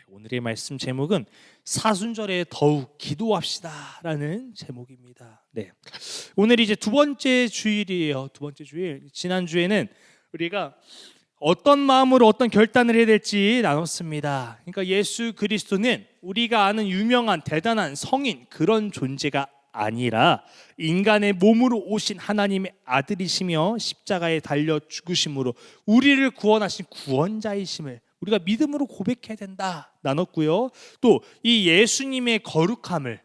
오늘의 말씀 제목은 사순절에 더욱 기도합시다라는 제목입니다. 오늘 이제 두 번째 주일이에요. 두 번째 주일. 지난 주에는 우리가 어떤 마음으로 어떤 결단을 해야 될지 나눴습니다. 그러니까 예수 그리스도는 우리가 아는 유명한 대단한 성인 그런 존재가 아니라 인간의 몸으로 오신 하나님의 아들이시며 십자가에 달려 죽으심으로 우리를 구원하신 구원자이심을 우리가 믿음으로 고백해야 된다 나눴고요. 또 이 예수님의 거룩함을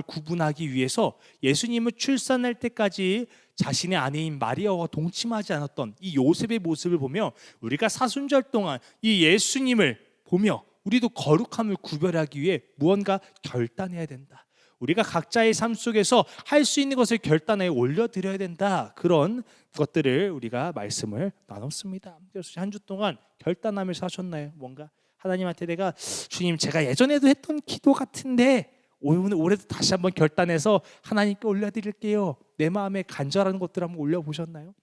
구분하기 위해서 예수님을 출산할 때까지 자신의 아내인 마리아와 동침하지 않았던 이 요셉의 모습을 보며 우리가 사순절 동안 이 예수님을 보며 우리도 거룩함을 구별하기 위해 무언가 결단해야 된다. 우리가 각자의 삶 속에서 할 수 있는 것을 결단에 올려드려야 된다. 그런 것들을 우리가 말씀을 나눴습니다. 그래서 한 주 동안 결단하면서 하셨나요? 뭔가 하나님한테 내가 주님 제가 예전에도 했던 기도 같은데 올해도 다시 한번 결단해서 하나님께 올려드릴게요. 내 마음에 간절한 것들 한번 올려보셨나요?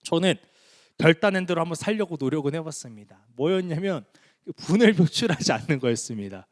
저는 결단한 대로 한번 살려고 노력을 해봤습니다. 뭐였냐면 분을 표출하지 않는 거였습니다.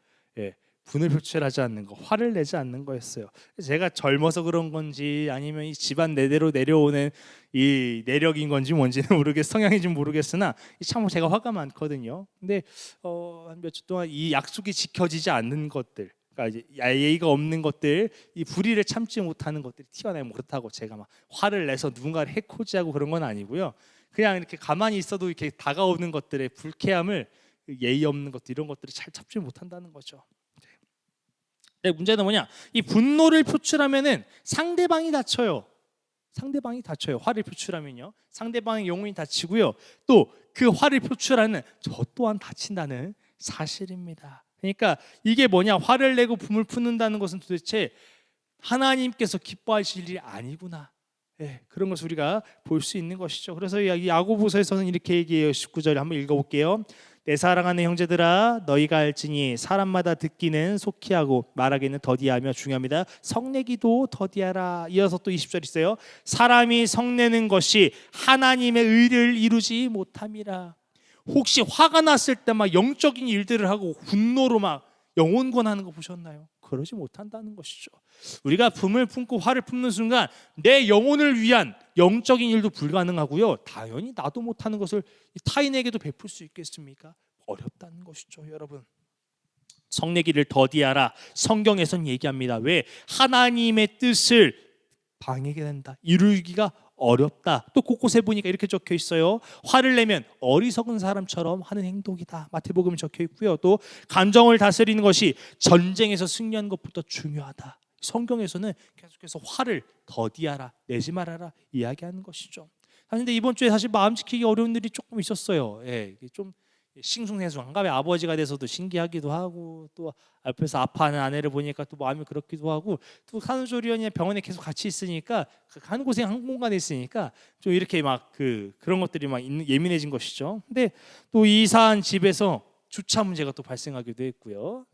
분을 표출하지 않는 거, 화를 내지 않는 거였어요. 제가 젊어서 그런 건지 아니면 이 집안 내대로 내려오는 이 내력인 건지 뭔지는 성향인지 모르겠으나 참 제가 화가 많거든요. 근데 한 몇 주 동안 이 약속이 지켜지지 않는 것들, 그러니까 예의가 없는 것들, 이 불의를 참지 못하는 것들이 튀어나오면 그렇다고 제가 막 화를 내서 누군가를 해코지하고 그런 건 아니고요. 그냥 이렇게 가만히 있어도 이렇게 다가오는 것들의 불쾌함을 예의 없는 것들 이런 것들을 잘 참지 못한다는 거죠. 문제는 뭐냐? 이 분노를 표출하면은 상대방이 다쳐요. 화를 표출하면요. 상대방의 영혼이 다치고요. 또 그 화를 표출하는 저 또한 다친다는 사실입니다. 그러니까 이게 뭐냐? 화를 내고 분을 품는다는 것은 도대체 하나님께서 기뻐하실 일이 아니구나. 그런 것을 우리가 볼 수 있는 것이죠. 그래서 이 야고보서에서는 이렇게 얘기해요. 19절에 한번 읽어볼게요. 내 사랑하는 형제들아 너희가 알지니 사람마다 듣기는 속히 하고 말하기는 더디하며 중요합니다. 성내기도 더디하라. 이어서 또 20절 있어요. 사람이 성내는 것이 하나님의 의를 이루지 못함이라. 혹시 화가 났을 때 막 영적인 일들을 하고 분노로 막 영혼권하는 거 보셨나요? 그러지 못한다는 것이죠. 우리가 분을 품고 화를 품는 순간 내 영혼을 위한 영적인 일도 불가능하고요. 당연히 나도 못하는 것을 타인에게도 베풀 수 있겠습니까? 어렵다는 것이죠, 여러분. 성내기를 더디하라. 성경에선 얘기합니다. 왜? 하나님의 뜻을 방해하게 된다. 이루기가 어렵다. 또 곳곳에 보니까 이렇게 적혀 있어요. 화를 내면 어리석은 사람처럼 하는 행동이다. 마태복음에 적혀 있고요. 또 감정을 다스리는 것이 전쟁에서 승리하는 것보다 중요하다. 성경에서는 계속해서 화를 더디하라, 내지 말아라 이야기하는 것이죠. 그런데 이번 주에 사실 마음 지키기 어려운 일이 조금 있었어요. 좀 싱숭생숭 한가위 아버지가 돼서도 신기하기도 하고 또 옆에서 아파하는 아내를 보니까 또 마음이 그렇기도 하고 또 산후조리원이나 병원에 계속 같이 있으니까 한 곳에 한 공간에 있으니까 좀 이렇게 막 그런 것들이 막 예민해진 것이죠. 근데 또 이사한 집에서 주차 문제가 또 발생하기도 했고요.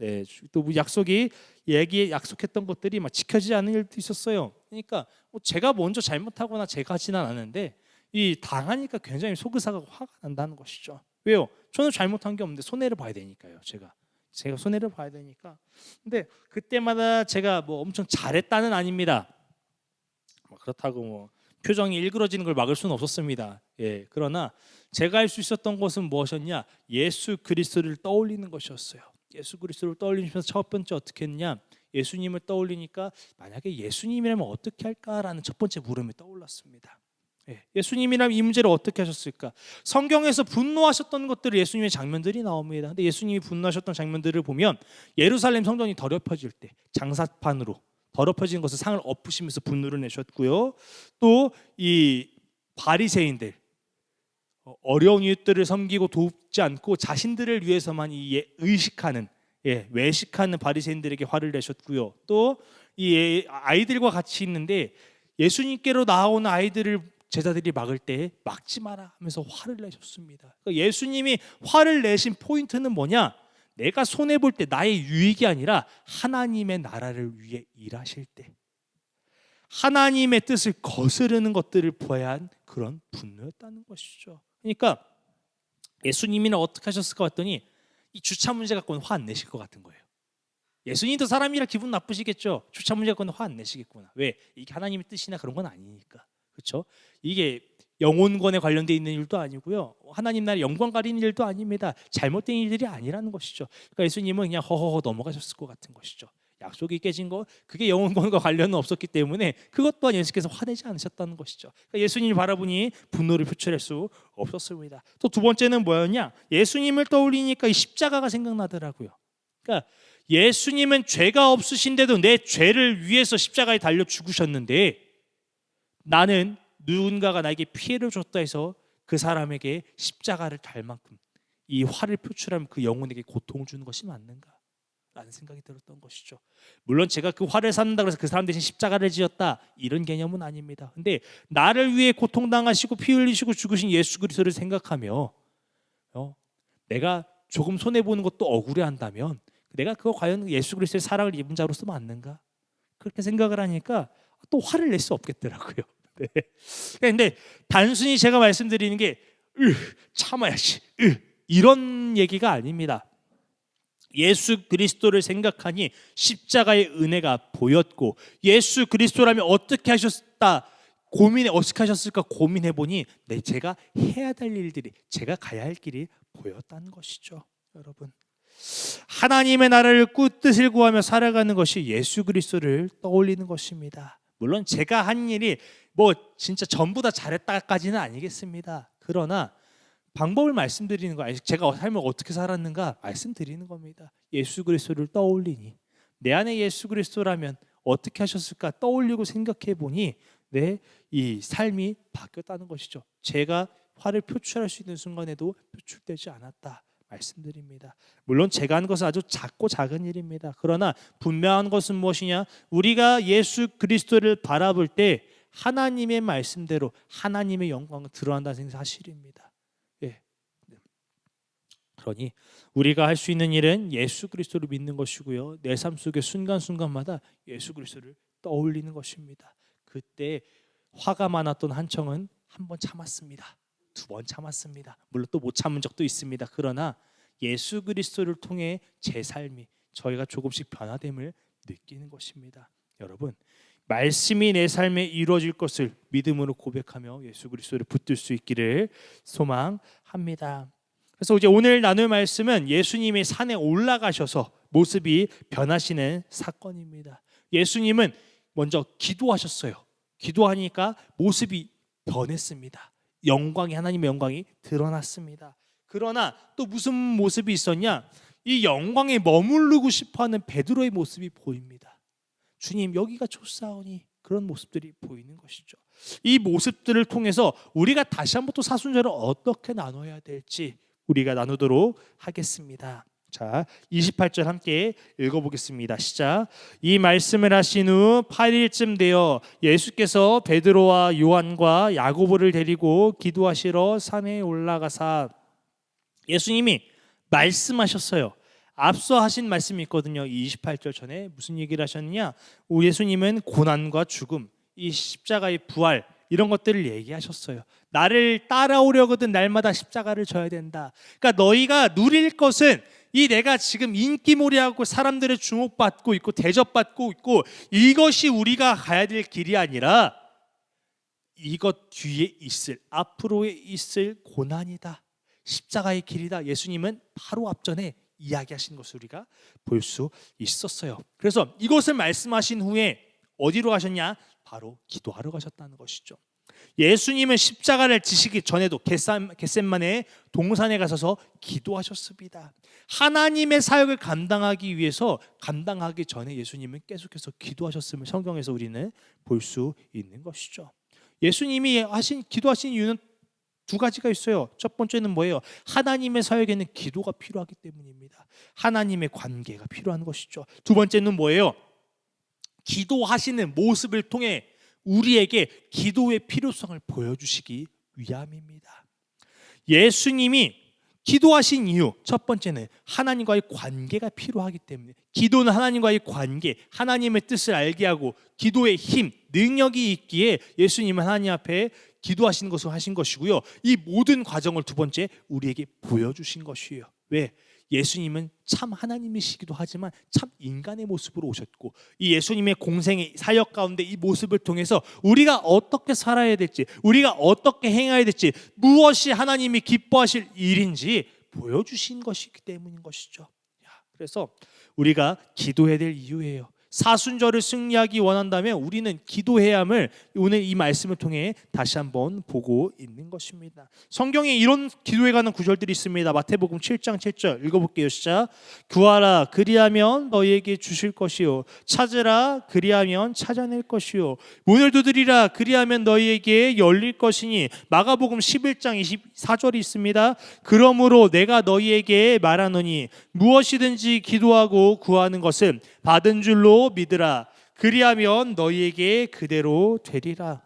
또 약속했던 것들이 막 지켜지지 않는 일도 있었어요. 그러니까 제가 먼저 잘못하거나 제가 하지는 않았는데 이 당하니까 굉장히 속으사가 화가 난다는 것이죠. 왜요? 저는 잘못한 게 없는데 손해를 봐야 되니까요. 제가 손해를 봐야 되니까. 근데 그때마다 제가 뭐 엄청 잘했다는 아닙니다. 그렇다고 뭐 표정이 일그러지는 걸 막을 수는 없었습니다. 그러나 제가 할 수 있었던 것은 무엇이었냐? 예수 그리스도를 떠올리는 것이었어요. 예수 그리스도를 떠올리면서 첫 번째 어떻게 했냐? 예수님을 떠올리니까 만약에 예수님이라면 어떻게 할까라는 첫 번째 물음이 떠올랐습니다. 예수님이라면 이 문제를 어떻게 하셨을까? 성경에서 분노하셨던 것들을 예수님의 장면들이 나옵니다. 근데 예수님이 분노하셨던 장면들을 보면 예루살렘 성전이 더럽혀질 때 장사판으로 더럽혀지는 것을 상을 엎으시면서 분노를 내셨고요. 또 이 바리새인들 어려운 이웃들을 섬기고 돕지 않고 자신들을 위해서만 의식하는 외식하는 바리새인들에게 화를 내셨고요. 또 이 아이들과 같이 있는데 예수님께로 나오는 아이들을 제자들이 막을 때 막지 마라 하면서 화를 내셨습니다. 그러니까 예수님이 화를 내신 포인트는 뭐냐? 내가 손해볼 때 나의 유익이 아니라 하나님의 나라를 위해 일하실 때 하나님의 뜻을 거스르는 것들을 보아야 한 그런 분노였다는 것이죠. 그러니까 예수님이는 어떻게 하셨을까 봤더니 이 주차 문제 갖고는 화 안 내실 것 같은 거예요. 예수님도 사람이라 기분 나쁘시겠죠. 주차 문제 갖고는 화 안 내시겠구나. 왜? 이게 하나님의 뜻이나 그런 건 아니니까. 그렇죠? 이게 영혼권에 관련돼 있는 일도 아니고요. 하나님 나라의 영광 가리는 일도 아닙니다. 잘못된 일들이 아니라는 것이죠. 그러니까 예수님은 그냥 허허허 넘어가셨을 것 같은 것이죠. 약속이 깨진 거 그게 영혼권과 관련은 없었기 때문에 그것 또한 예수께서 화내지 않으셨다는 것이죠. 그러니까 예수님을 바라보니 분노를 표출할 수 없었습니다. 또 두 번째는 뭐였냐? 예수님을 떠올리니까 이 십자가가 생각나더라고요. 그러니까 예수님은 죄가 없으신데도 내 죄를 위해서 십자가에 달려 죽으셨는데 나는 누군가가 나에게 피해를 줬다 해서 그 사람에게 십자가를 달 만큼 이 화를 표출하면 그 영혼에게 고통을 주는 것이 맞는가? 라는 생각이 들었던 것이죠. 물론 제가 그 화를 샀는다고 해서 그 사람 대신 십자가를 지었다 이런 개념은 아닙니다. 근데 나를 위해 고통당하시고 피 흘리시고 죽으신 예수 그리스도를 생각하며 내가 조금 손해보는 것도 억울해한다면 내가 그거 과연 예수 그리스도의 사랑을 입은 자로서 맞는가? 그렇게 생각을 하니까 또 화를 낼 수 없겠더라고요. 네. 근데 단순히 제가 말씀드리는 게 참아야지 이런 얘기가 아닙니다. 예수 그리스도를 생각하니 십자가의 은혜가 보였고 예수 그리스도라면 어떻게 하셨다 어떻게 하셨을까 고민해 보니 제가 해야 될 일들이 제가 가야 할 길이 보였다는 것이죠. 여러분, 하나님의 나라를 뜻을 구하며 살아가는 것이 예수 그리스도를 떠올리는 것입니다. 물론 제가 한 일이 진짜 전부 다 잘했다까지는 아니겠습니다. 그러나 방법을 말씀드리는 거 아니에요. 제가 삶을 어떻게 살았는가 말씀드리는 겁니다. 예수 그리스도를 떠올리니 내 안에 예수 그리스도라면 어떻게 하셨을까 떠올리고 생각해 보니 이 삶이 바뀌었다는 것이죠. 제가 화를 표출할 수 있는 순간에도 표출되지 않았다 말씀드립니다. 물론 제가 한 것은 아주 작고 작은 일입니다. 그러나 분명한 것은 무엇이냐? 우리가 예수 그리스도를 바라볼 때 하나님의 말씀대로 하나님의 영광을 드러난다는 사실입니다. 그러니 우리가 할 수 있는 일은 예수 그리스도를 믿는 것이고요. 내 삶 속의 순간순간마다 예수 그리스도를 떠올리는 것입니다. 그때 화가 많았던 한청은 한 번 참았습니다. 두 번 참았습니다. 물론 또 못 참은 적도 있습니다. 그러나 예수 그리스도를 통해 제 삶이 저희가 조금씩 변화됨을 느끼는 것입니다. 여러분, 말씀이 내 삶에 이루어질 것을 믿음으로 고백하며 예수 그리스도를 붙들 수 있기를 소망합니다. 그래서 이제 오늘 나눌 말씀은 예수님이 산에 올라가셔서 모습이 변하시는 사건입니다. 예수님은 먼저 기도하셨어요. 기도하니까 모습이 변했습니다. 하나님의 영광이 드러났습니다. 그러나 또 무슨 모습이 있었냐? 이 영광에 머무르고 싶어하는 베드로의 모습이 보입니다. 주님, 여기가 좋사오니 그런 모습들이 보이는 것이죠. 이 모습들을 통해서 우리가 다시 한번 또 사순절을 어떻게 나눠야 될지 우리가 나누도록 하겠습니다. 자, 28절 함께 읽어보겠습니다. 시작. 이 말씀을 하신 후 8일쯤 되어 예수께서 베드로와 요한과 야고보를 데리고 기도하시러 산에 올라가사 예수님이 말씀하셨어요. 앞서 하신 말씀이 있거든요. 28절 전에 무슨 얘기를 하셨느냐? 예수님은 고난과 죽음, 이 십자가의 부활 이런 것들을 얘기하셨어요. 나를 따라오려거든 날마다 십자가를 져야 된다. 그러니까 너희가 누릴 것은 이 내가 지금 인기몰이하고 사람들의 주목받고 있고 대접받고 있고 이것이 우리가 가야 될 길이 아니라 이것 뒤에 있을 앞으로에 있을 고난이다. 십자가의 길이다. 예수님은 바로 앞전에 이야기하신 것을 우리가 볼 수 있었어요. 그래서 이것을 말씀하신 후에 어디로 가셨냐? 바로 기도하러 가셨다는 것이죠. 예수님은 십자가를 지시기 전에도 겟셋마네 동산에 가셔서 기도하셨습니다. 하나님의 사역을 감당하기 위해서 감당하기 전에 예수님은 계속해서 기도하셨음을 성경에서 우리는 볼 수 있는 것이죠. 예수님이 기도하신 이유는 두 가지가 있어요. 첫 번째는 뭐예요? 하나님의 사역에는 기도가 필요하기 때문입니다. 하나님의 관계가 필요한 것이죠. 두 번째는 뭐예요? 기도하시는 모습을 통해 우리에게 기도의 필요성을 보여주시기 위함입니다. 예수님이 기도하신 이유 첫 번째는 하나님과의 관계가 필요하기 때문에 기도는 하나님과의 관계, 하나님의 뜻을 알게 하고 기도의 힘, 능력이 있기에 예수님은 하나님 앞에 기도하시는 것을 하신 것이고요. 이 모든 과정을 두 번째 우리에게 보여주신 것이에요. 왜? 예수님은 참 하나님이시기도 하지만 참 인간의 모습으로 오셨고 이 예수님의 공생의 사역 가운데 이 모습을 통해서 우리가 어떻게 살아야 될지, 우리가 어떻게 행해야 될지, 무엇이 하나님이 기뻐하실 일인지 보여주신 것이기 때문인 것이죠. 그래서 우리가 기도해야 될 이유예요. 사순절을 승리하기 원한다면 우리는 기도해야 함을 오늘 이 말씀을 통해 다시 한번 보고 있는 것입니다. 성경에 이런 기도에 관한 구절들이 있습니다. 마태복음 7장 7절 읽어볼게요. 시작. 구하라 그리하면 너희에게 주실 것이요 찾으라 그리하면 찾아낼 것이요 문을 두드리라 그리하면 너희에게 열릴 것이니 마가복음 11장 24절이 있습니다. 그러므로 내가 너희에게 말하노니 무엇이든지 기도하고 구하는 것은 받은 줄로 믿으라 그리하면 너희에게 그대로 되리라.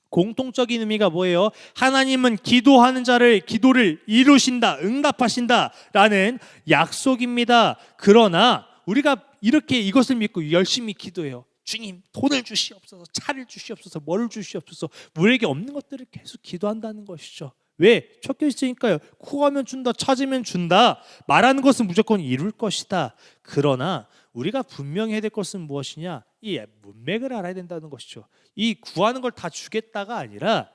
공통적인 의미가 뭐예요? 하나님은 기도하는 자를 기도를 이루신다, 응답하신다 라는 약속입니다. 그러나 우리가 이렇게 이것을 믿고 열심히 기도해요. 주님 돈을 주시옵소서, 차를 주시옵소서, 뭐를 주시옵소서, 우리에게 없는 것들을 계속 기도한다는 것이죠. 왜? 적혀 있으니까요. 구하면 준다, 찾으면 준다. 말하는 것은 무조건 이룰 것이다. 그러나 우리가 분명히 해야 될 것은 무엇이냐? 이 문맥을 알아야 된다는 것이죠. 이 구하는 걸 다 주겠다가 아니라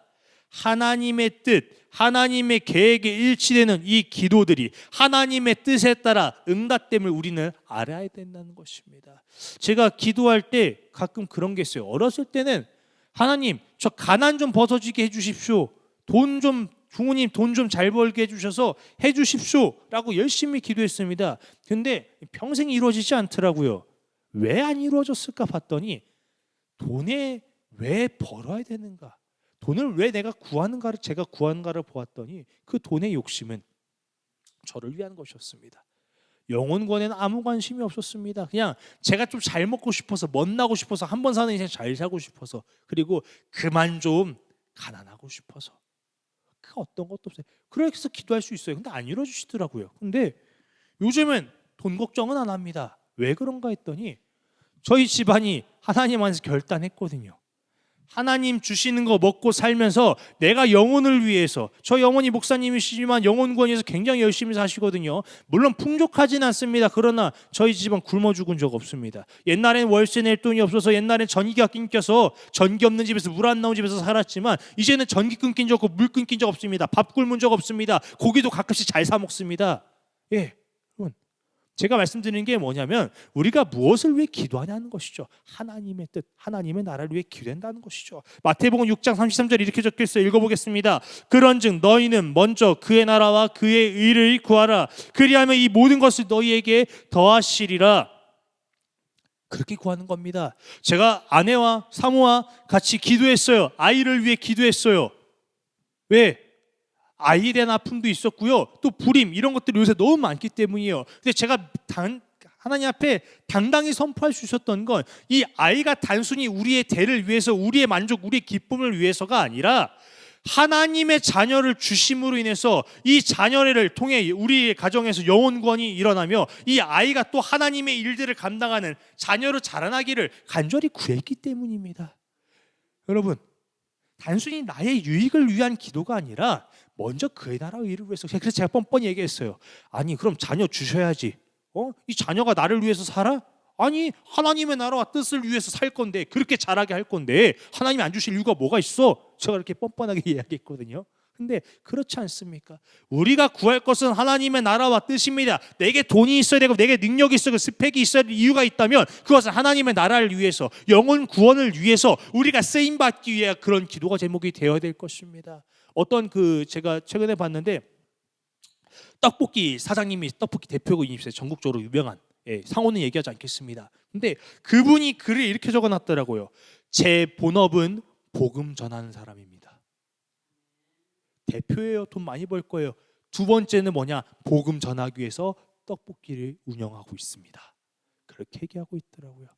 하나님의 뜻, 하나님의 계획에 일치되는 이 기도들이 하나님의 뜻에 따라 응답됨을 우리는 알아야 된다는 것입니다. 제가 기도할 때 가끔 그런 게 있어요. 어렸을 때는 하나님 저 가난 좀 벗어지게 해주십시오. 부모님 돈 좀 잘 벌게 해주셔서 해주십시오 라고 열심히 기도했습니다. 근데 평생 이루어지지 않더라고요. 왜 안 이루어졌을까 봤더니 돈에 왜 벌어야 되는가, 돈을 왜 내가 구하는가를 제가 구하는가를 보았더니 그 돈의 욕심은 저를 위한 것이었습니다. 영혼권에는 아무 관심이 없었습니다. 그냥 제가 좀 잘 먹고 싶어서, 멋나고 싶어서, 한 번 사는 인생 잘 살고 싶어서, 그리고 그만 좀 가난하고 싶어서, 그 어떤 것도 없어요. 그래서 기도할 수 있어요. 근데 안 이루어지시더라고요. 근데 요즘은 돈 걱정은 안 합니다. 왜 그런가 했더니 저희 집안이 하나님 안에서 결단했거든요. 하나님 주시는 거 먹고 살면서 내가 영혼을 위해서, 저희 어머니 목사님이시지만 영혼권에서 굉장히 열심히 사시거든요. 물론 풍족하진 않습니다. 그러나 저희 집안 굶어 죽은 적 없습니다. 옛날엔 월세 낼 돈이 없어서, 옛날엔 전기가 끊겨서 전기 없는 집에서, 물 안 나오는 집에서 살았지만 이제는 전기 끊긴 적 없고 물 끊긴 적 없습니다. 밥 굶은 적 없습니다. 고기도 가끔씩 잘 사 먹습니다. 예, 여러분, 제가 말씀드리는 게 뭐냐면 우리가 무엇을 위해 기도하냐는 것이죠. 하나님의 뜻, 하나님의 나라를 위해 기도한다는 것이죠. 마태복음 6장 33절 이렇게 적혀 있어요. 읽어보겠습니다. 그런즉 너희는 먼저 그의 나라와 그의 의를 구하라. 그리하면 이 모든 것을 너희에게 더하시리라. 그렇게 구하는 겁니다. 제가 아내와 사모와 같이 기도했어요. 아이를 위해 기도했어요. 왜? 아이에 대한 아픔도 있었고요. 또 불임 이런 것들이 요새 너무 많기 때문이에요. 근데 제가 하나님 앞에 당당히 선포할 수 있었던 건 이 아이가 단순히 우리의 대를 위해서, 우리의 만족, 우리의 기쁨을 위해서가 아니라 하나님의 자녀를 주심으로 인해서 이 자녀를 통해 우리 가정에서 영혼권이 일어나며 이 아이가 또 하나님의 일들을 감당하는 자녀로 자라나기를 간절히 구했기 때문입니다. 여러분, 단순히 나의 유익을 위한 기도가 아니라 먼저 그의 나라의 일을 위해서. 그래서 제가 뻔뻔히 얘기했어요. 아니 그럼 자녀 주셔야지. 이 자녀가 나를 위해서 살아? 아니 하나님의 나라와 뜻을 위해서 살 건데, 그렇게 잘하게 할 건데 하나님이 안 주실 이유가 뭐가 있어? 제가 이렇게 뻔뻔하게 이야기했거든요. 근데 그렇지 않습니까? 우리가 구할 것은 하나님의 나라와 뜻입니다. 내게 돈이 있어야 되고 내게 능력이 있어야 되고 스펙이 있어야 될 이유가 있다면 그것은 하나님의 나라를 위해서, 영혼 구원을 위해서 우리가 쓰임받기 위해 그런 기도가 제목이 되어야 될 것입니다. 제가 최근에 봤는데 떡볶이 사장님이, 떡볶이 대표님이세요. 전국적으로 유명한, 상호는 얘기하지 않겠습니다. 근데 그분이 글을 이렇게 적어놨더라고요. 제 본업은 복음 전하는 사람입니다. 대표예요. 돈 많이 벌 거예요. 두 번째는 뭐냐? 복음 전하기 위해서 떡볶이를 운영하고 있습니다. 그렇게 얘기하고 있더라고요.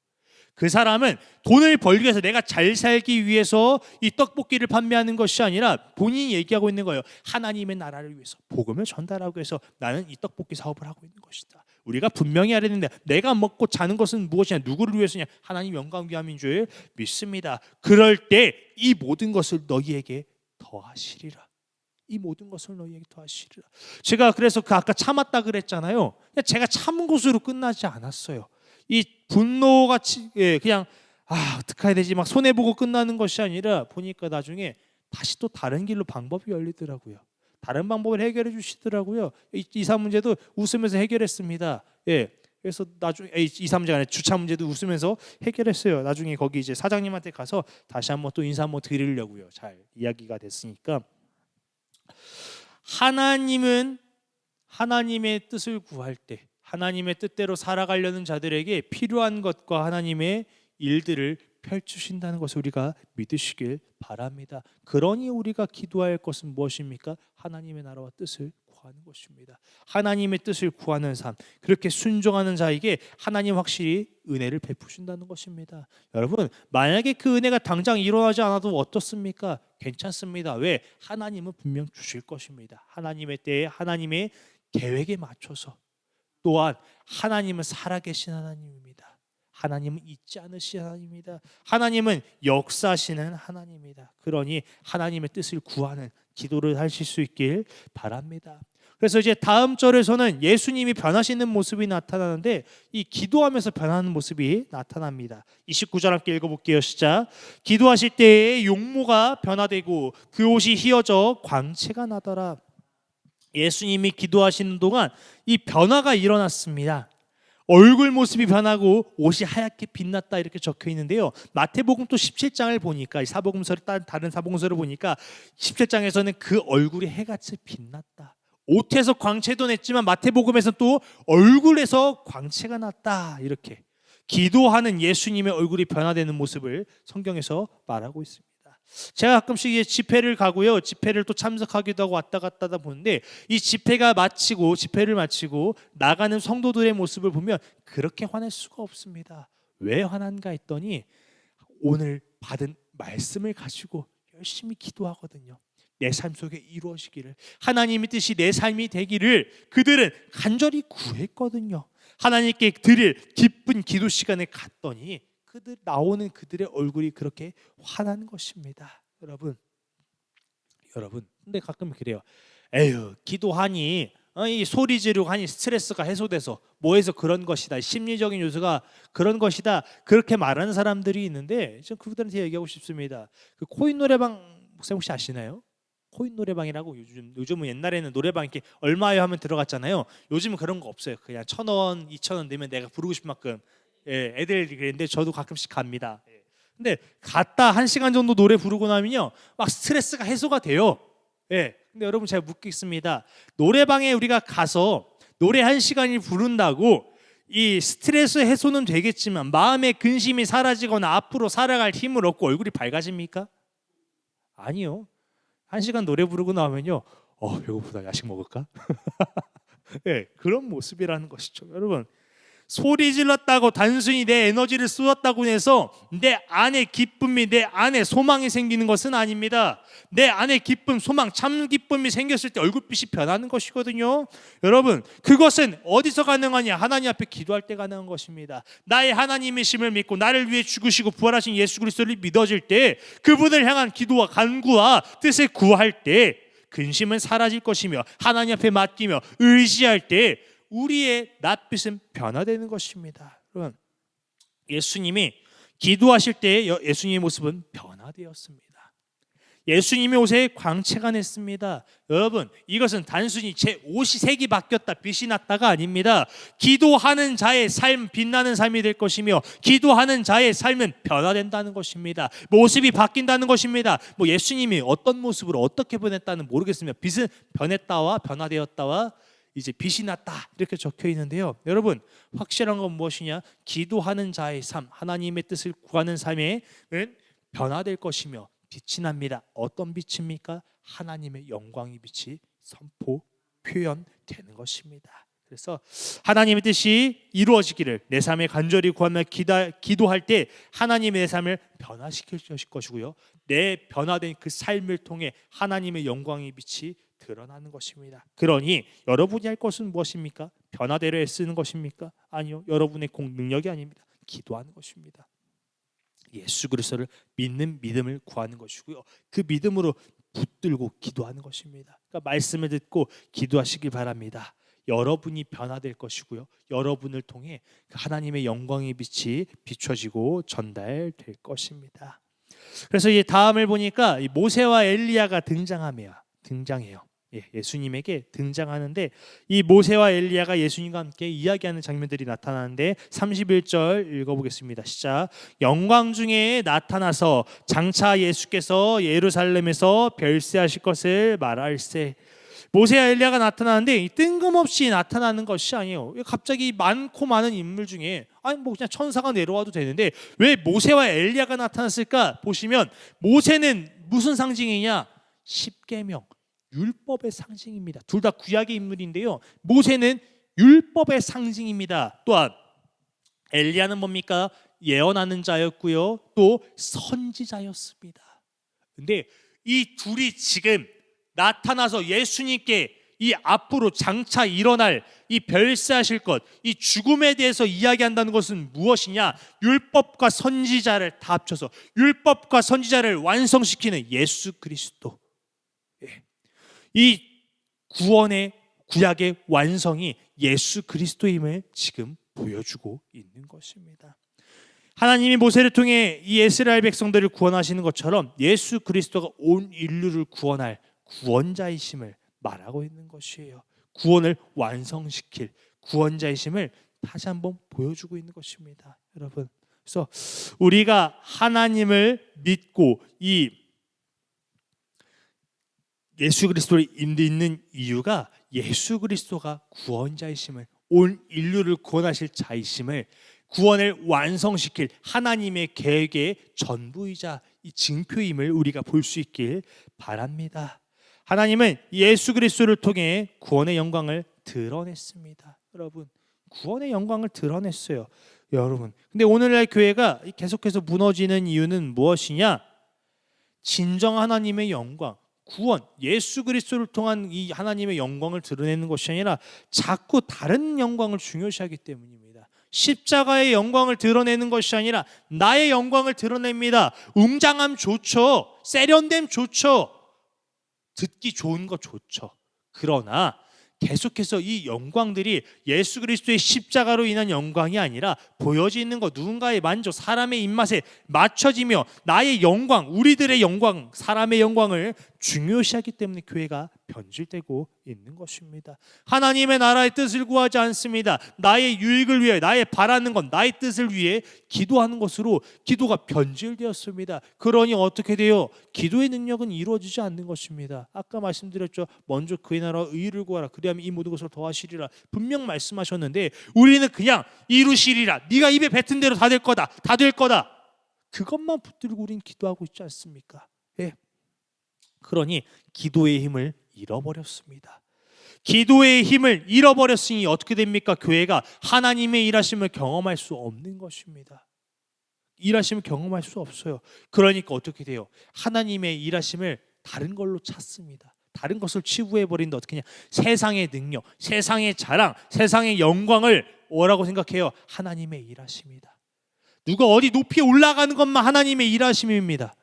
그 사람은 돈을 벌기 위해서, 내가 잘 살기 위해서 이 떡볶이를 판매하는 것이 아니라 본인이 얘기하고 있는 거예요. 하나님의 나라를 위해서, 복음을 전달하기 위해서 나는 이 떡볶이 사업을 하고 있는 것이다. 우리가 분명히 알아야 되는데 내가 먹고 자는 것은 무엇이냐, 누구를 위해서냐, 하나님 영광 위함인 줄 믿습니다. 그럴 때 이 모든 것을 너희에게 더하시리라. 이 모든 것을 너희에게 더하시리라. 제가 그래서 그 아까 참았다 그랬잖아요. 제가 참은 것으로 끝나지 않았어요. 이 분노가 그냥 어떻게 해야 되지 막 손해보고 끝나는 것이 아니라 보니까 나중에 다시 또 다른 길로 방법이 열리더라고요. 다른 방법을 해결해 주시더라고요. 이 2사 문제도 웃으면서 해결했습니다. 그래서 나중에 2사 문제가 아니라 주차 문제도 웃으면서 해결했어요. 나중에 거기 이제 사장님한테 가서 다시 한번 또 인사 한번 드리려고요. 잘 이야기가 됐으니까. 하나님은 하나님의 뜻을 구할 때, 하나님의 뜻대로 살아가려는 자들에게 필요한 것과 하나님의 일들을 펼치신다는 것을 우리가 믿으시길 바랍니다. 그러니 우리가 기도할 것은 무엇입니까? 하나님의 나라와 뜻을 구하는 것입니다. 하나님의 뜻을 구하는 삶, 그렇게 순종하는 자에게 하나님 확실히 은혜를 베푸신다는 것입니다. 여러분, 만약에 그 은혜가 당장 일어나지 않아도 어떻습니까? 괜찮습니다. 왜? 하나님은 분명 주실 것입니다. 하나님의 때에 하나님의 계획에 맞춰서. 또한 하나님은 살아계신 하나님입니다. 하나님은 잊지 않으신 하나님입니다. 하나님은 역사하시는 하나님입니다. 그러니 하나님의 뜻을 구하는 기도를 하실 수 있길 바랍니다. 그래서 이제 다음 절에서는 예수님이 변하시는 모습이 나타나는데 이 기도하면서 변하는 모습이 나타납니다. 29절 함께 읽어볼게요. 시작. 기도하실 때에 용모가 변화되고 그 옷이 휘어져 광채가 나더라. 예수님이 기도하시는 동안 이 변화가 일어났습니다. 얼굴 모습이 변하고 옷이 하얗게 빛났다 이렇게 적혀 있는데요. 마태복음 또 17장을 보니까 사복음서를 다른 사복음서를 보니까 17장에서는 그 얼굴이 해같이 빛났다. 옷에서 광채도 냈지만 마태복음에서 또 얼굴에서 광채가 났다. 이렇게 기도하는 예수님의 얼굴이 변화되는 모습을 성경에서 말하고 있습니다. 제가 가끔씩 집회를 가고요. 집회를 또 참석하기도 하고 왔다 갔다 하다 보는데 이 집회를 마치고 나가는 성도들의 모습을 보면 그렇게 화낼 수가 없습니다. 왜 화난가 했더니 오늘 받은 말씀을 가지고 열심히 기도하거든요. 내 삶 속에 이루어지기를, 하나님의 뜻이 내 삶이 되기를 그들은 간절히 구했거든요. 하나님께 드릴 기쁜 기도 시간에 갔더니 나오는 그들의 얼굴이 그렇게 환한 것입니다. 여러분 근데 가끔 그래요. 에휴, 기도하니 이 소리 지르고 하니 스트레스가 해소돼서 뭐해서 그런 것이다, 심리적인 요소가 그런 것이다, 그렇게 말하는 사람들이 있는데 전 그분들한테 얘기하고 싶습니다. 그 코인 노래방 목사님 혹시 아시나요? 코인 노래방이라고 요즘은 옛날에는 노래방 이렇게 얼마요 하면 들어갔잖아요. 요즘은 그런 거 없어요. 그냥 1,000원, 2,000원 내면 내가 부르고 싶은 만큼. 애들이 그랬는데 저도 가끔씩 갑니다. 근데 갔다 1시간 정도 노래 부르고 나면요 막 스트레스가 해소가 돼요. 근데 여러분 제가 묻겠습니다. 노래방에 우리가 가서 노래 1시간을 부른다고 이 스트레스 해소는 되겠지만 마음의 근심이 사라지거나 앞으로 살아갈 힘을 얻고 얼굴이 밝아집니까? 아니요. 1시간 노래 부르고 나오면요 배고프다, 야식 먹을까? 그런 모습이라는 것이죠. 여러분, 소리 질렀다고 단순히 내 에너지를 쏟았다고 해서 내 안에 기쁨이, 내 안에 소망이 생기는 것은 아닙니다. 내 안에 기쁨, 소망, 참 기쁨이 생겼을 때 얼굴빛이 변하는 것이거든요. 여러분, 그것은 어디서 가능하냐? 하나님 앞에 기도할 때 가능한 것입니다. 나의 하나님이심을 믿고 나를 위해 죽으시고 부활하신 예수 그리스도를 믿어질 때, 그분을 향한 기도와 간구와 뜻을 구할 때 근심은 사라질 것이며 하나님 앞에 맡기며 의지할 때 우리의 낯빛은 변화되는 것입니다. 여러분, 예수님이 기도하실 때 예수님의 모습은 변화되었습니다. 예수님의 옷에 광채가 냈습니다. 여러분, 이것은 단순히 제 옷이 색이 바뀌었다, 빛이 났다가 아닙니다. 기도하는 자의 삶, 빛나는 삶이 될 것이며 기도하는 자의 삶은 변화된다는 것입니다. 모습이 바뀐다는 것입니다. 예수님이 어떤 모습으로 어떻게 변했다는 모르겠습니다. 빛은 변했다와 변화되었다와 이제 빛이 났다 이렇게 적혀 있는데요. 여러분, 확실한 건 무엇이냐? 기도하는 자의 삶, 하나님의 뜻을 구하는 삶에 변화될 것이며 빛이 납니다. 어떤 빛입니까? 하나님의 영광의 빛이 선포, 표현되는 것입니다. 그래서 하나님의 뜻이 이루어지기를 내 삶에 간절히 구하며 기도할 때 하나님의 내 삶을 변화시킬 것이고요. 내 변화된 그 삶을 통해 하나님의 영광의 빛이 드러나는 것입니다. 그러니 여러분이 할 것은 무엇입니까? 변화되려 애쓰는 것입니까? 아니요. 여러분의 능력이 아닙니다. 기도하는 것입니다. 예수 그리스도를 믿는 믿음을 구하는 것이고요. 그 믿음으로 붙들고 기도하는 것입니다. 그러니까 말씀을 듣고 기도하시길 바랍니다. 여러분이 변화될 것이고요. 여러분을 통해 하나님의 영광의 빛이 비춰지고 전달될 것입니다. 그래서 이 다음을 보니까 모세와 엘리야가 등장해요. 예수님에게 등장하는데 이 모세와 엘리야가 예수님과 함께 이야기하는 장면들이 나타나는데 31절 읽어보겠습니다. 시작. 영광 중에 나타나서 장차 예수께서 예루살렘에서 별세하실 것을 말할세. 모세와 엘리야가 나타나는데 뜬금없이 나타나는 것이 아니에요. 갑자기 많고 많은 인물 중에 그냥 천사가 내려와도 되는데 왜 모세와 엘리야가 나타났을까 보시면 모세는 무슨 상징이냐? 십계명, 율법의 상징입니다. 둘 다 구약의 인물인데요. 모세는 율법의 상징입니다. 또한 엘리야는 뭡니까? 예언하는 자였고요. 또 선지자였습니다. 근데 이 둘이 지금 나타나서 예수님께 이 앞으로 장차 일어날 이 별세하실 것, 이 죽음에 대해서 이야기한다는 것은 무엇이냐? 율법과 선지자를 다 합쳐서 율법과 선지자를 완성시키는 예수 그리스도. 이 구원의 구약의 완성이 예수 그리스도임을 지금 보여주고 있는 것입니다. 하나님이 모세를 통해 이 이스라엘 백성들을 구원하시는 것처럼 예수 그리스도가 온 인류를 구원할 구원자이심을 말하고 있는 것이에요. 구원을 완성시킬 구원자이심을 다시 한번 보여주고 있는 것입니다. 여러분, 그래서 우리가 하나님을 믿고 이 예수 그리스도를 믿는 이유가 예수 그리스도가 구원자이심을, 온 인류를 구원하실 자이심을, 구원을 완성시킬 하나님의 계획의 전부이자 이 증표임을 우리가 볼 수 있길 바랍니다. 하나님은 예수 그리스도를 통해 구원의 영광을 드러냈습니다. 여러분, 구원의 영광을 드러냈어요. 여러분, 근데 오늘날 교회가 계속해서 무너지는 이유는 무엇이냐? 진정 하나님의 영광, 구원, 예수 그리스도를 통한 이 하나님의 영광을 드러내는 것이 아니라 자꾸 다른 영광을 중요시하기 때문입니다. 십자가의 영광을 드러내는 것이 아니라 나의 영광을 드러냅니다. 웅장함 좋죠. 세련됨 좋죠. 듣기 좋은 거 좋죠. 그러나 계속해서 이 영광들이 예수 그리스도의 십자가로 인한 영광이 아니라 보여지는 것, 누군가의 만족, 사람의 입맛에 맞춰지며 나의 영광, 우리들의 영광, 사람의 영광을 중요시하기 때문에 교회가 변질되고 있는 것입니다. 하나님의 나라의 뜻을 구하지 않습니다. 나의 유익을 위해, 나의 바라는 것, 나의 뜻을 위해 기도하는 것으로 기도가 변질되었습니다. 그러니 어떻게 돼요? 기도의 능력은 이루어지지 않는 것입니다. 아까 말씀드렸죠. 먼저 그의 나라와 의를 구하라. 그리하면 이 모든 것을 더하시리라. 분명 말씀하셨는데 우리는 그냥 이루시리라. 네가 입에 뱉은 대로 다 될 거다. 다 될 거다. 그것만 붙들고 우린 기도하고 있지 않습니까? 예. 그러니 기도의 힘을 잃어버렸습니다. 기도의 힘을 잃어버렸으니 어떻게 됩니까? 교회가 하나님의 일하심을 경험할 수 없는 것입니다. 일하심을 경험할 수 없어요. 그러니까 어떻게 돼요? 하나님의 일하심을 다른 걸로 찾습니다. 다른 것을 치부해버린다. 어떻게 하냐? 세상의 능력, 세상의 자랑, 세상의 영광을 뭐라고 생각해요? 하나님의 일하심이다. 누가 어디 높이 올라가는 것만 하나님의 일하심입니다.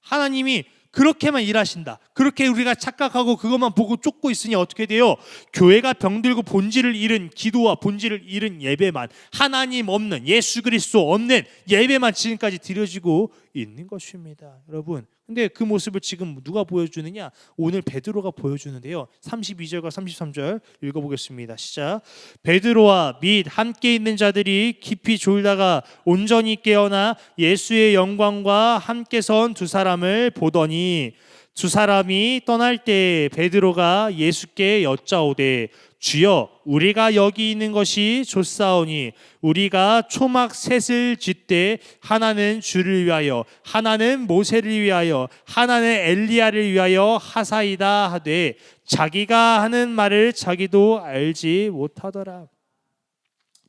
하나님이 그렇게만 일하신다. 그렇게 우리가 착각하고 그것만 보고 쫓고 있으니 어떻게 돼요? 교회가 병들고 본질을 잃은 기도와 본질을 잃은 예배만, 하나님 없는, 예수 그리스도 없는 예배만 지금까지 드려지고 있는 것입니다. 여러분, 근데 그 모습을 지금 누가 보여주느냐? 오늘 베드로가 보여주는데요. 32절과 33절 읽어보겠습니다. 시작. 베드로와 및 함께 있는 자들이 깊이 졸다가 온전히 깨어나 예수의 영광과 함께 선 두 사람을 보더니 두 사람이 떠날 때 베드로가 예수께 여짜오되 주여 우리가 여기 있는 것이 좋사오니 우리가 초막 셋을 짓되 하나는 주를 위하여 하나는 모세를 위하여 하나는 엘리야를 위하여 하사이다 하되 자기가 하는 말을 자기도 알지 못하더라.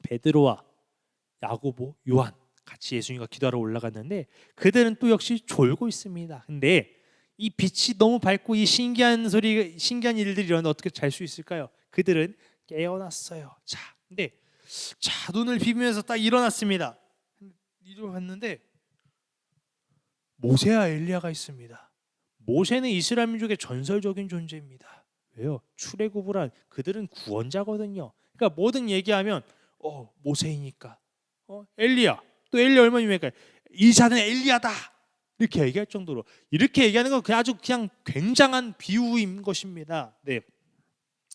베드로와 야고보, 요한 같이 예수님과 기도하러 올라갔는데 그들은 또 역시 졸고 있습니다. 근데 이 빛이 너무 밝고 이 신기한 일들이 일어나는데 어떻게 잘 수 있을까요? 그들은 깨어났어요. 근데 눈을 비비면서 딱 일어났습니다. 일어났는데 모세와 엘리야가 있습니다. 모세는 이스라엘 민족의 전설적인 존재입니다. 왜요? 출애굽을 그들은 구원자거든요. 그러니까 뭐든 얘기하면 모세이니까 엘리야, 또 엘리야 얼마나 유명할까요? 이 자는 엘리야다 이렇게 얘기할 정도로, 이렇게 얘기하는 건 아주 그냥 굉장한 비유인 것입니다. 네.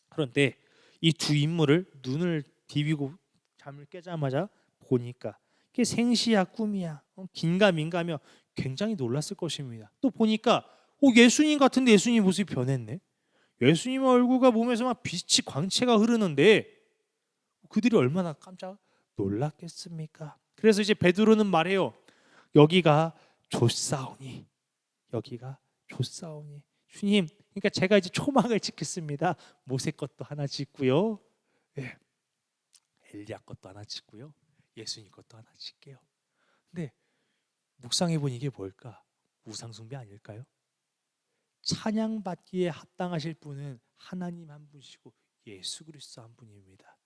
그런데 이 두 인물을 눈을 비비고 잠을 깨자마자 보니까 이게 생시야 꿈이야 긴가민가하며 굉장히 놀랐을 것입니다. 또 보니까 예수님 같은데 예수님 모습이 변했네. 예수님 얼굴과 몸에서 막 빛이 광채가 흐르는데 그들이 얼마나 깜짝 놀랐겠습니까? 그래서 이제 베드로는 말해요. 여기가 좋사오니, 여기가 좋사오니. 주님, 그러니까 제가 이제 초막을 짓겠습니다. 모세 것도 하나 짓고요, 엘리야 것도 하나 짓고요, 예수님 것도 하나 짓게요. 근데 묵상해 보니 이게 뭘까? 우상 숭배 아닐까요? 찬양받기에 합당하실 분은 하나님 한 분이시고 예수 그리스도 한 분입니다.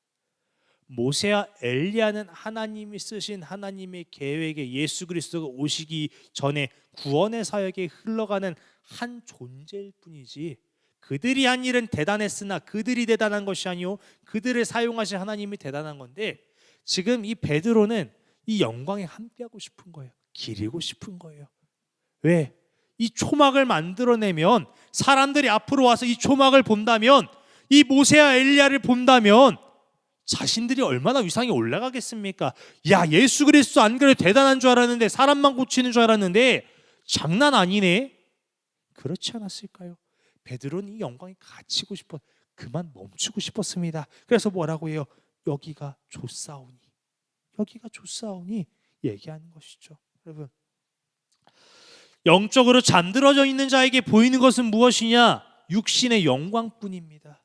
모세와 엘리야는 하나님이 쓰신 하나님의 계획에 예수 그리스도가 오시기 전에 구원의 사역에 흘러가는 한 존재일 뿐이지, 그들이 한 일은 대단했으나 그들이 대단한 것이 아니요 그들을 사용하신 하나님이 대단한 건데, 지금 이 베드로는 이 영광에 함께하고 싶은 거예요. 기리고 싶은 거예요. 왜? 이 초막을 만들어내면 사람들이 앞으로 와서 이 초막을 본다면, 이 모세와 엘리야를 본다면 자신들이 얼마나 위상이 올라가겠습니까? 야, 예수 그리스도 안 그래도 대단한 줄 알았는데, 사람만 고치는 줄 알았는데 장난 아니네. 그렇지 않았을까요? 베드로는 이 영광에 갇히고 싶어 그만 멈추고 싶었습니다. 그래서 뭐라고 해요? 여기가 좋사오니, 여기가 좋사오니 얘기하는 것이죠. 여러분, 영적으로 잠들어져 있는 자에게 보이는 것은 무엇이냐? 육신의 영광뿐입니다.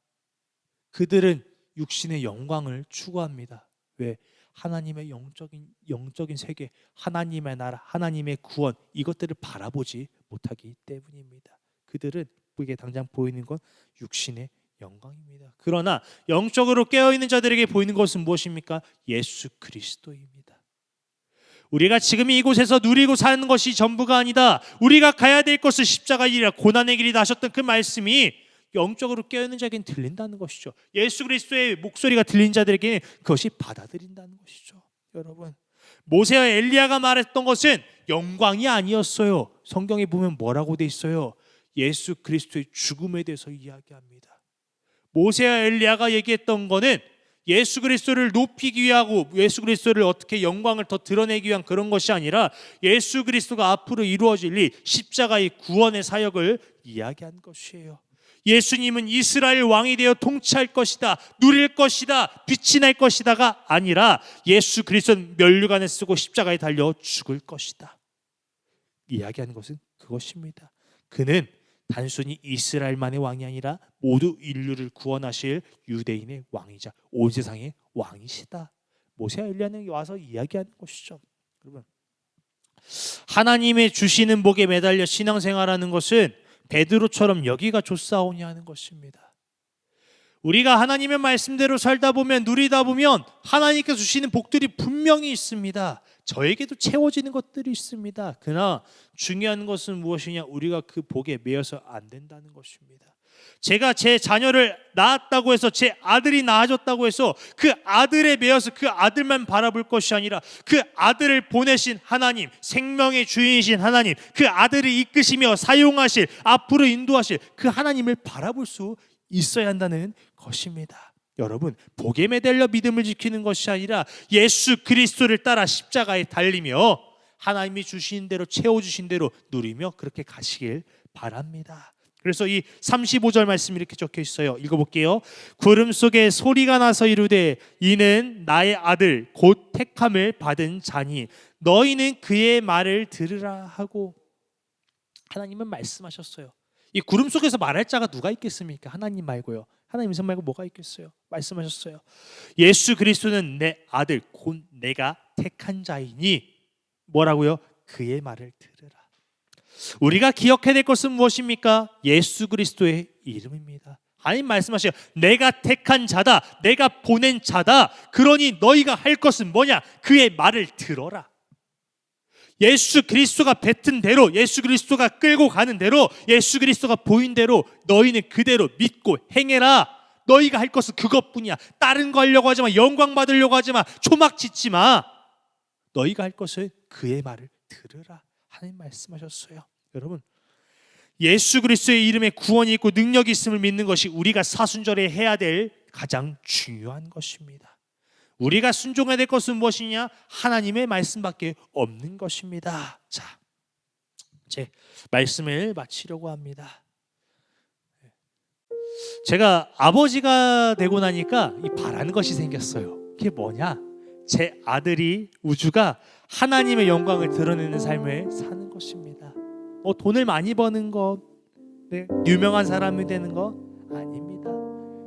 그들은 육신의 영광을 추구합니다. 왜? 하나님의 영적인 세계, 하나님의 나라, 하나님의 구원, 이것들을 바라보지 못하기 때문입니다. 그들은 이게 당장 보이는 건 육신의 영광입니다. 그러나 영적으로 깨어있는 자들에게 보이는 것은 무엇입니까? 예수 그리스도입니다. 우리가 지금 이곳에서 누리고 사는 것이 전부가 아니다. 우리가 가야 될 것은 십자가의 길이라 고난의 길이다 하셨던 그 말씀이 영적으로 깨어있는 자에게는 들린다는 것이죠. 예수 그리스도의 목소리가 들린 자들에게는 그것이 받아들인다는 것이죠. 여러분, 모세와 엘리야가 말했던 것은 영광이 아니었어요. 성경에 보면 뭐라고 돼 있어요? 예수 그리스도의 죽음에 대해서 이야기합니다. 모세와 엘리야가 얘기했던 거는 예수 그리스도를 높이기 위하고 예수 그리스도를 어떻게 영광을 더 드러내기 위한 그런 것이 아니라 예수 그리스도가 앞으로 이루어질 일, 십자가의 구원의 사역을 이야기한 것이에요. 예수님은 이스라엘 왕이 되어 통치할 것이다, 누릴 것이다, 빛이 날 것이다가 아니라 예수 그리스도는 면류관에 쓰고 십자가에 달려 죽을 것이다. 이야기하는 것은 그것입니다. 그는 단순히 이스라엘만의 왕이 아니라 모두 인류를 구원하실 유대인의 왕이자 온 세상의 왕이시다. 모세와 엘리야는 와서 이야기하는 것이죠. 여러분, 하나님의 주시는 복에 매달려 신앙생활하는 것은 베드로처럼 여기가 좋사오니 하는 것입니다. 우리가 하나님의 말씀대로 살다 보면, 누리다 보면 하나님께서 주시는 복들이 분명히 있습니다. 저에게도 채워지는 것들이 있습니다. 그러나 중요한 것은 무엇이냐? 우리가 그 복에 매여서 안 된다는 것입니다. 제가 제 자녀를 낳았다고 해서, 제 아들이 낳아졌다고 해서 그 아들에 매여서 그 아들만 바라볼 것이 아니라 그 아들을 보내신 하나님, 생명의 주인이신 하나님, 그 아들을 이끄시며 사용하실, 앞으로 인도하실 그 하나님을 바라볼 수 있어야 한다는 것입니다. 여러분, 복에 매달려 믿음을 지키는 것이 아니라 예수 그리스도를 따라 십자가에 달리며 하나님이 주신 대로, 채워주신 대로 누리며 그렇게 가시길 바랍니다. 그래서 이 35절 말씀 이렇게 적혀 있어요. 읽어볼게요. 구름 속에 소리가 나서 이르되 이는 나의 아들 곧 택함을 받은 자니 너희는 그의 말을 들으라 하고, 하나님은 말씀하셨어요. 이 구름 속에서 말할 자가 누가 있겠습니까? 하나님 말고요. 하나님 선 말고 뭐가 있겠어요? 말씀하셨어요. 예수 그리스도는 내 아들 곧 내가 택한 자이니 뭐라고요? 그의 말을 들으라. 우리가 기억해야 될 것은 무엇입니까? 예수 그리스도의 이름입니다. 하나님 말씀하셔요. 내가 택한 자다, 내가 보낸 자다. 그러니 너희가 할 것은 뭐냐? 그의 말을 들어라. 예수 그리스도가 뱉은 대로, 예수 그리스도가 끌고 가는 대로, 예수 그리스도가 보인 대로 너희는 그대로 믿고 행해라. 너희가 할 것은 그것뿐이야. 다른 거 하려고 하지 마. 영광 받으려고 하지 마. 초막 짓지 마. 너희가 할 것은 그의 말을 들으라. 하나님 말씀하셨어요. 여러분, 예수 그리스도의 이름에 구원이 있고 능력이 있음을 믿는 것이 우리가 사순절에 해야 될 가장 중요한 것입니다. 우리가 순종해야 될 것은 무엇이냐? 하나님의 말씀밖에 없는 것입니다. 자, 제 말씀을 마치려고 합니다. 제가 아버지가 되고 나니까 이 바라는 것이 생겼어요. 그게 뭐냐? 제 아들이, 우주가 하나님의 영광을 드러내는 삶을 사는 것입니다. 돈을 많이 버는 것, 유명한 사람이 되는 것 아닙니다.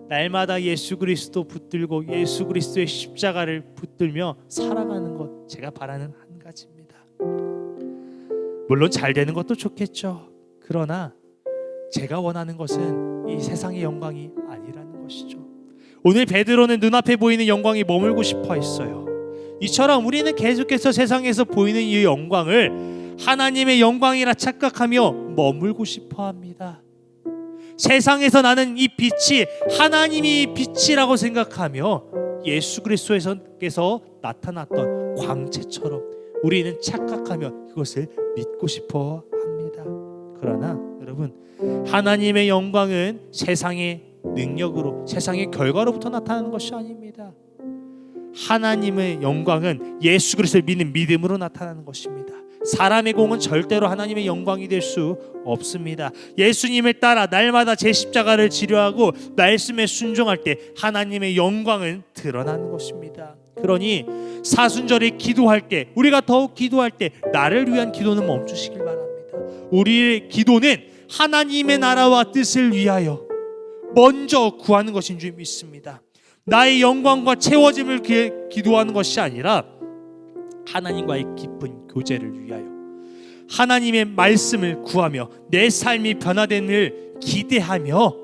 날마다 예수 그리스도 붙들고 예수 그리스도의 십자가를 붙들며 살아가는 것, 제가 바라는 한 가지입니다. 물론 잘 되는 것도 좋겠죠. 그러나 제가 원하는 것은 이 세상의 영광이 아니라는 것이죠. 오늘 베드로는 눈앞에 보이는 영광이 머물고 싶어 했어요. 이처럼 우리는 계속해서 세상에서 보이는 이 영광을 하나님의 영광이라 착각하며 머물고 싶어 합니다. 세상에서 나는 이 빛이 하나님이 빛이라고 생각하며 예수 그리스도께서 나타났던 광채처럼 우리는 착각하며 그것을 믿고 싶어 합니다. 그러나 여러분, 하나님의 영광은 세상의 능력으로, 세상의 결과로부터 나타나는 것이 아닙니다. 하나님의 영광은 예수 그리스도를 믿는 믿음으로 나타나는 것입니다. 사람의 공은 절대로 하나님의 영광이 될 수 없습니다. 예수님을 따라 날마다 제 십자가를 지려하고 말씀에 순종할 때 하나님의 영광은 드러나는 것입니다. 그러니 사순절에 기도할 때, 우리가 더욱 기도할 때 나를 위한 기도는 멈추시길 바랍니다. 우리의 기도는 하나님의 나라와 뜻을 위하여 먼저 구하는 것인 줄 믿습니다. 나의 영광과 채워짐을 기도하는 것이 아니라 하나님과의 깊은 교제를 위하여 하나님의 말씀을 구하며 내 삶이 변화됨을 기대하며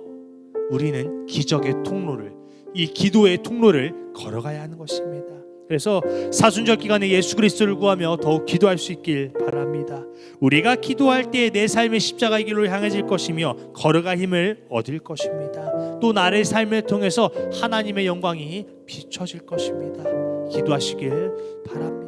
우리는 기적의 통로를, 이 기도의 통로를 걸어가야 하는 것입니다. 그래서 사순절 기간에 예수 그리스도를 구하며 더욱 기도할 수 있길 바랍니다. 우리가 기도할 때 내 삶의 십자가의 길로 향해질 것이며 걸어갈 힘을 얻을 것입니다. 또 나의 삶을 통해서 하나님의 영광이 비춰질 것입니다. 기도하시길 바랍니다.